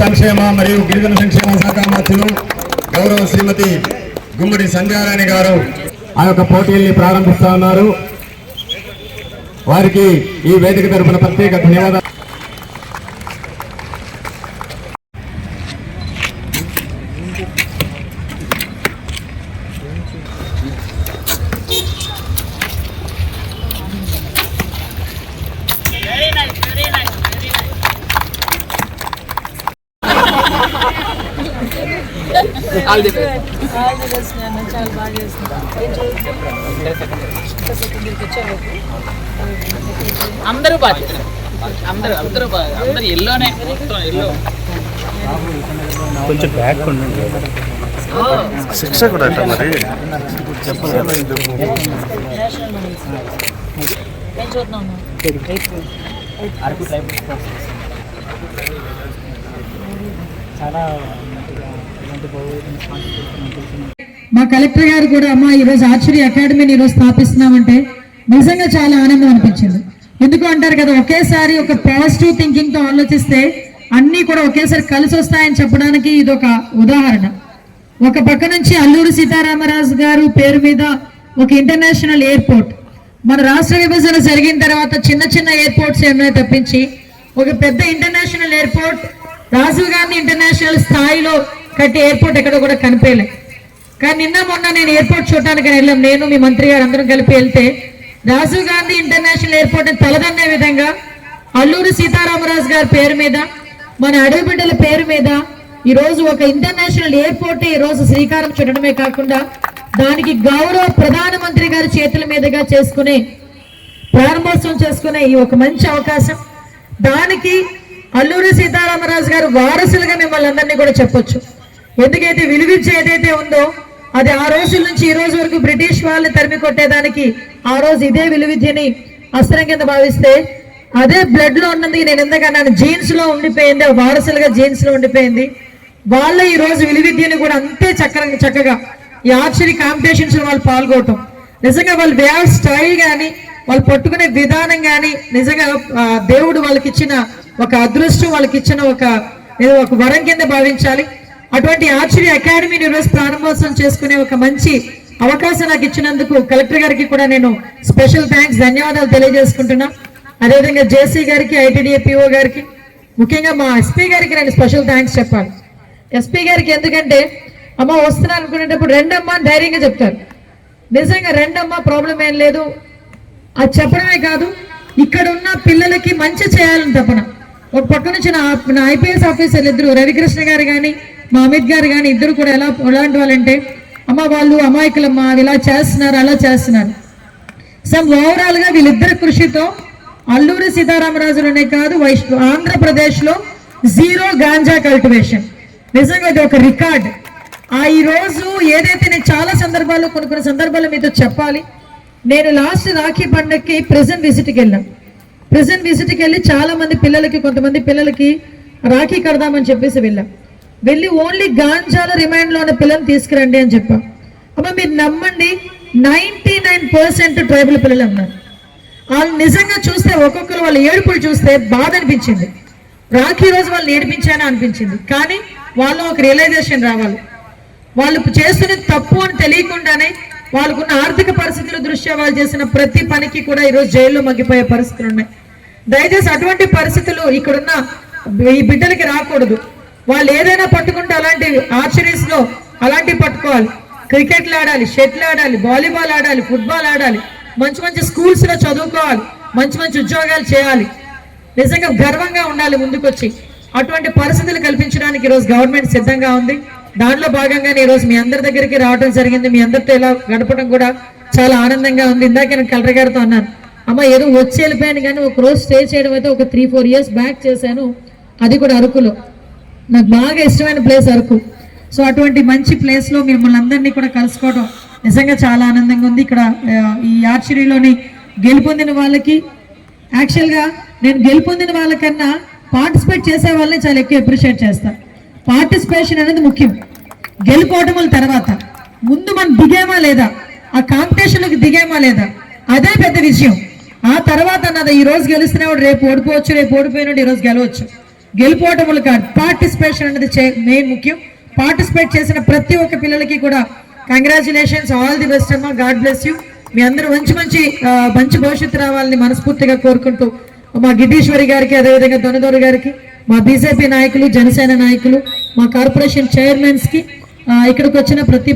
సంక్షేమ మరియు గిరిజన సంక్షేమ శాఖ మంత్రులు గౌరవ శ్రీమతి గుమ్మడి సంధ్యారాణి గారు ఆ యొక్క పోటీల్ని ప్రారంభిస్తా ఉన్నారు. వారికి ఈ వేదిక తరపున ప్రత్యేక ధన్యవాదాలు. అందరూ అందరూ ఎల్లోనే ఎల్లో కొంచెం బ్యాక్ ఉండండి. శిక్షకుడు అట్ట మరి మా కలెక్టర్ గారు కూడా అమ్మా ఈరోజు ఆర్చరీ అకాడమీని ఈరోజు స్థాపిస్తున్నామంటే నిజంగా చాలా ఆనందం అనిపించింది. ఎందుకు అంటారు కదా, ఒకేసారి ఒక పాజిటివ్ థింకింగ్ తో ఆలోచిస్తే అన్ని కూడా ఒకేసారి కలిసి వస్తాయని చెప్పడానికి ఇది ఒక ఉదాహరణ. ఒక పక్క నుంచి అల్లూరి సీతారామరాజు గారు పేరు మీద ఒక ఇంటర్నేషనల్ ఎయిర్పోర్ట్, మన రాష్ట్ర విభజన జరిగిన తర్వాత చిన్న చిన్న ఎయిర్పోర్ట్స్ ఏమైనా తప్పించి ఒక పెద్ద international airport Rajiv Gandhi international స్థాయిలో కట్టి ఎయిర్పోర్ట్ ఎక్కడ కూడా కనిపించలే. కానీ నిన్న మొన్న నేను ఎయిర్పోర్ట్ చూడటానికి వెళ్ళాం, నేను మీ మంత్రి గారు అందరం కలిపి వెళ్తే రాజీవ్ గాంధీ ఇంటర్నేషనల్ ఎయిర్పోర్ట్ తలదన్నే విధంగా అల్లూరి సీతారామరాజు గారి పేరు మీద, మన అడవి బిడ్డల పేరు మీద ఈ రోజు ఒక ఇంటర్నేషనల్ ఎయిర్పోర్ట్ ఈ రోజు శ్రీకారం చుట్టడమే కాకుండా దానికి గౌరవ ప్రధానమంత్రి గారి చేతుల మీదుగా చేసుకునే ప్రారంభోత్సవం చేసుకునే ఈ ఒక మంచి అవకాశం. దానికి అల్లూరి సీతారామరాజు గారు వారసులుగా మిమ్మల్ని అందరినీ కూడా చెప్పొచ్చు. ఎందుకైతే విలువించి ఏదైతే ఉందో అది ఆ రోజుల నుంచి ఈ రోజు వరకు బ్రిటిష్ వాళ్ళని తరిమి కొట్టేదానికి ఆ రోజు ఇదే విలువిద్యని అస్త్రం కింద భావిస్తే అదే బ్లడ్ లో ఉన్నది. నేను ఎందుకన్నాను, జీన్స్ లో ఉండిపోయింది, వారసులుగా జీన్స్ లో ఉండిపోయింది. వాళ్ళ ఈ రోజు విలువిద్యని కూడా అంతే చక్కగా ఈ ఆర్చరీ కాంపిటీషన్స్ లో వాళ్ళు పాల్గొనటం, నిజంగా వాళ్ళు వే ఆఫ్ స్టైల్ గానీ వాళ్ళు పట్టుకునే విధానం గానీ నిజంగా దేవుడు వాళ్ళకి ఇచ్చిన ఒక అదృష్టం, వాళ్ళకి ఇచ్చిన ఒక వరం కింద భావించాలి. అటువంటి ఆర్చరీ అకాడమీని ఈరోజు ప్రారంభోత్సవం చేసుకునే ఒక మంచి అవకాశం నాకు ఇచ్చినందుకు కలెక్టర్ గారికి కూడా నేను స్పెషల్ థ్యాంక్స్, ధన్యవాదాలు తెలియజేసుకుంటున్నా. అదేవిధంగా జేసీ గారికి, ఐటీడీఏ పిఓ గారికి, ముఖ్యంగా మా ఎస్పీ గారికి నేను స్పెషల్ థ్యాంక్స్ చెప్పాలి. ఎస్పీ గారికి ఎందుకంటే అమ్మ వస్తున్నా అనుకునేటప్పుడు రెండమ్మ అని ధైర్యంగా చెప్తారు. నిజంగా రెండమ్మ ప్రాబ్లం ఏం లేదు, అది చెప్పడమే కాదు ఇక్కడ ఉన్న పిల్లలకి మంచి చేయాలని తపన. ఒక పక్క నుంచి నా ఐపీఎస్ ఆఫీసర్లు ఇద్దరు, రవికృష్ణ గారు కానీ మా అమిత్ గారు కానీ ఇద్దరు కూడా ఎలాంటి వాళ్ళంటే అమ్మ వాళ్ళు అమాయకులమ్మ, ఇలా చేస్తున్నారు అలా చేస్తున్నారు. సమ్ ఓవరాల్ గా వీళ్ళిద్దరి కృషితో అల్లూరి సీతారామరాజులోనే కాదు ఆంధ్రప్రదేశ్ లో జీరో గాంజా కల్టివేషన్, నిజంగా ఇది ఒక రికార్డ్. ఈ రోజు ఏదైతే నేను చాలా సందర్భాల్లో కొన్ని సందర్భాల్లో మీతో చెప్పాలి. నేను లాస్ట్ రాఖీ పండుగకి ప్రెజెంట్ విజిట్కి వెళ్ళాను. ప్రెజెంట్ విజిట్కి వెళ్ళి చాలా మంది పిల్లలకి, కొంతమంది పిల్లలకి రాఖీ కడదామని చెప్పేసి వెళ్ళి ఓన్లీ గాంజాల రిమైండ్ లో ఉన్న పిల్లల్ని తీసుకురండి అని చెప్పాం. అమ్మ మీరు నమ్మండి 99% ట్రైబల్ పిల్లలు ఉన్నారు. వాళ్ళు నిజంగా చూస్తే ఒక్కొక్కరు వాళ్ళ ఏడుపులు చూస్తే బాధ అనిపించింది. రాఖీ రోజు వాళ్ళని ఏడిపించానా అనిపించింది. కానీ వాళ్ళు ఒక రియలైజేషన్ రావాలి, వాళ్ళు చేస్తున్నది తప్పు అని తెలియకుండానే వాళ్ళకున్న ఆర్థిక పరిస్థితుల దృష్ట్యా వాళ్ళు చేసిన ప్రతి పనికి కూడా ఈరోజు జైల్లో మగ్గిపోయే పరిస్థితులు ఉన్నాయి. దయచేసి అటువంటి పరిస్థితులు ఇక్కడున్న ఈ బిడ్డలకి రాకూడదు. వాళ్ళు ఏదైనా పట్టుకుంటే అలాంటి ఆర్చరీస్ లో అలాంటివి పట్టుకోవాలి. క్రికెట్లు ఆడాలి, షటిల్ ఆడాలి, వాలీబాల్ ఆడాలి, ఫుట్బాల్ ఆడాలి, మంచి మంచి స్కూల్స్ లో చదువుకోవాలి, మంచి మంచి ఉద్యోగాలు చేయాలి, నిజంగా గర్వంగా ఉండాలి ముందుకొచ్చి. అటువంటి పరిస్థితులు కల్పించడానికి ఈరోజు గవర్నమెంట్ సిద్ధంగా ఉంది. దాంట్లో భాగంగానే ఈరోజు మీ అందరి దగ్గరికి రావడం జరిగింది. మీ అందరితో ఇలా గడపడం కూడా చాలా ఆనందంగా ఉంది. ఇందాక నేను కలెక్టర్ గారితో అన్నాను, అమ్మ ఏదో వచ్చి వెళ్ళిపోయాను కానీ ఒక రోజు స్టే చేయడం అయితే ఒక 3-4 years బ్యాక్ చేశాను, అది కూడా అరకులో. నాకు బాగా ఇష్టమైన ప్లేస్ అరకు. సో అటువంటి మంచి ప్లేస్లో మిమ్మల్ని అందరినీ కూడా కలుసుకోవడం నిజంగా చాలా ఆనందంగా ఉంది. ఇక్కడ ఈ ఆర్చరీలోని గెలుపొందిన వాళ్ళకి, యాక్చువల్గా నేను గెలుపొందిన వాళ్ళకన్నా పార్టిసిపేట్ చేసే వాళ్ళని చాలా ఎక్కువ అప్రిషియేట్ చేస్తాను. పార్టిసిపేషన్ అనేది ముఖ్యం, గెలుపోవటముల తర్వాత ముందు మనం దిగేమా లేదా, ఆ కాంపిటీషన్లోకి దిగేమా లేదా, అదే పెద్ద విషయం. ఆ తర్వాత అన్నది ఈ రోజు గెలుస్తున్నవాడు రేపు ఓడిపోవచ్చు, రేపు ఓడిపోయినాడు ఈ రోజు గెలవచ్చు. గెలుపోవటములు కాదు, పార్టిసిపేట్ పార్టిసిపేషన్ అనేది మెయిన్ ముఖ్యం. పార్టిసిపేట్ చేసిన ప్రతి ఒక్క పిల్లలకి కూడా కంగ్రాచులేషన్స్, ఆల్ ది బెస్ట్ అమ్మా, గాడ్ బ్లెస్ యూ. మీ అందరూ మంచి భవిష్యత్తు రావాలని మనస్ఫూర్తిగా కోరుకుంటూ మా గిడ్డీశ్వరి గారికి, అదేవిధంగా దొనదొర గారికి, మా బీజేపీ నాయకులు, జనసేన నాయకులు, మా కార్పొరేషన్ చైర్మన్స్ కి, ఇక్కడికి వచ్చిన ప్రతి